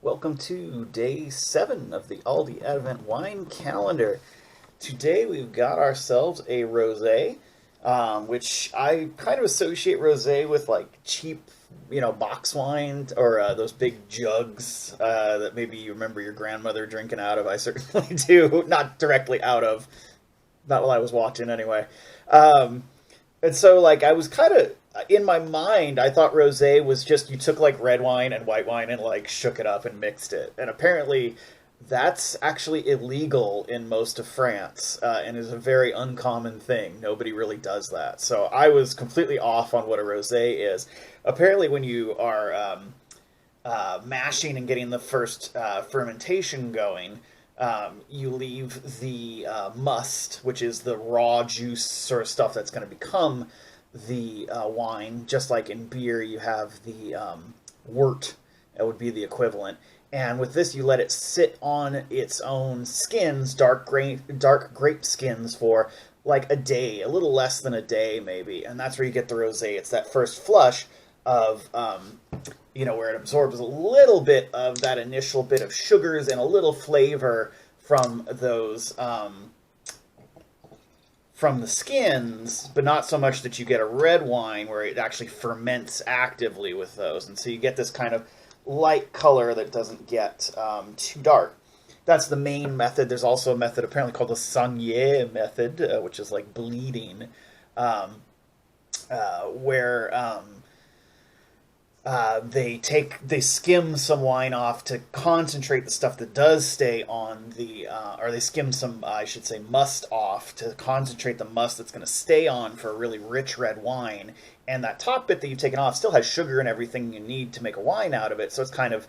Welcome to day 7 of the Aldi Advent Wine Calendar. Today we've got ourselves a rosé, which I kind of associate rosé with like cheap, box wine or those big jugs that maybe you remember your grandmother drinking out of. I certainly do, not directly out of, not while I was watching anyway. Um, and so, like, I was kind of in my mind, I thought rosé was just you took like red wine and white wine and like shook it up and mixed it. And apparently, that's actually illegal in most of France and is a very uncommon thing. Nobody really does that. So I was completely off on what a rosé is. Apparently, when you are mashing and getting the first fermentation going, you leave the must, which is the raw juice sort of stuff that's going to become the wine. Just like in beer, you have the wort, that would be the equivalent. And with this, you let it sit on its own skins, dark grape skins, for like a day, a little less than a day, maybe. And that's where you get the rosé. It's that first flush of where it absorbs a little bit of that initial bit of sugars and a little flavor from those from the skins, but not so much that you get a red wine where it actually ferments actively with those, and so you get this kind of light color that doesn't get too dark. That's the main method. There's also a method apparently called the Sangnier method, which is like bleeding, where they skim some wine off to concentrate the stuff that does stay on or they skim some, I should say, must off to concentrate the must that's going to stay on for a really rich red wine. And that top bit that you've taken off still has sugar and everything you need to make a wine out of it. So it's kind of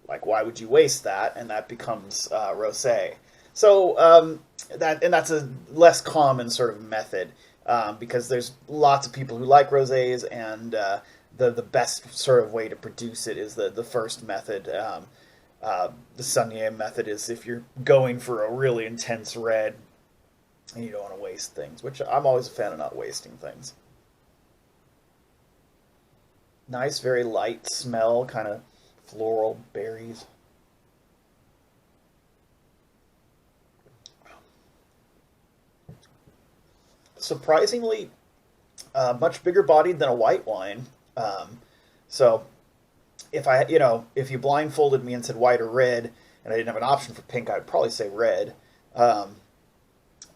like, why would you waste that? And that becomes rosé. So that's a less common sort of method because there's lots of people who like rosés, and the best sort of way to produce it is the first method. The Sangnier method is if you're going for a really intense red and you don't want to waste things, which I'm always a fan of not wasting things. Nice, very light smell, kind of floral berries. Surprisingly, much bigger bodied than a white wine. So if you blindfolded me and said white or red, and I didn't have an option for pink, I'd probably say red. Um,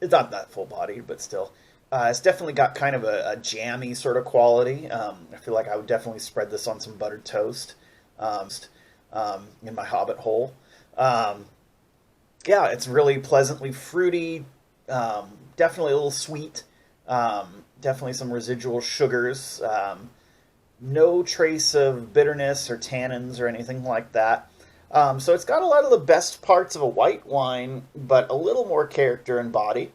it's not that full bodied, but still. It's definitely got kind of a jammy sort of quality. I feel like I would definitely spread this on some buttered toast in my hobbit hole. Um, yeah, it's really pleasantly fruity, definitely a little sweet, definitely some residual sugars. No trace of bitterness or tannins or anything like that. So it's got a lot of the best parts of a white wine, but a little more character and body.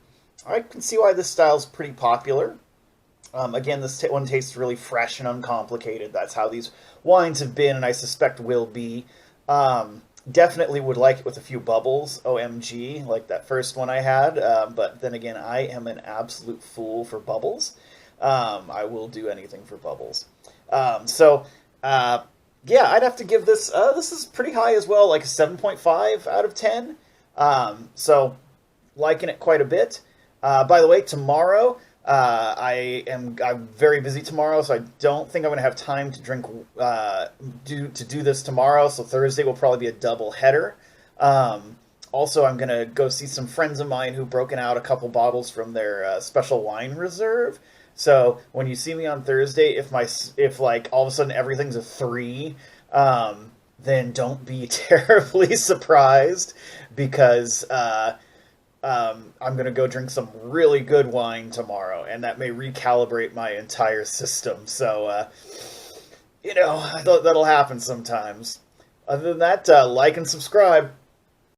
I can see why this style is pretty popular. Again, this one tastes really fresh and uncomplicated. That's how these wines have been, and I suspect will be. Definitely would like it with a few bubbles, OMG, like that first one I had. But then again, I am an absolute fool for bubbles. I will do anything for bubbles. So, yeah, I'd have to give this, this is pretty high as well, like a 7.5 out of 10. So, liking it quite a bit. By the way, tomorrow, I'm very busy tomorrow, so I don't think I'm going to have time to do this tomorrow. So Thursday will probably be a double header. Also, I'm going to go see some friends of mine who've broken out a couple bottles from their special wine reserve. So when you see me on Thursday, if like all of a sudden everything's a 3, then don't be terribly surprised because I'm gonna go drink some really good wine tomorrow, and that may recalibrate my entire system. So that'll happen sometimes. Other than that, like and subscribe.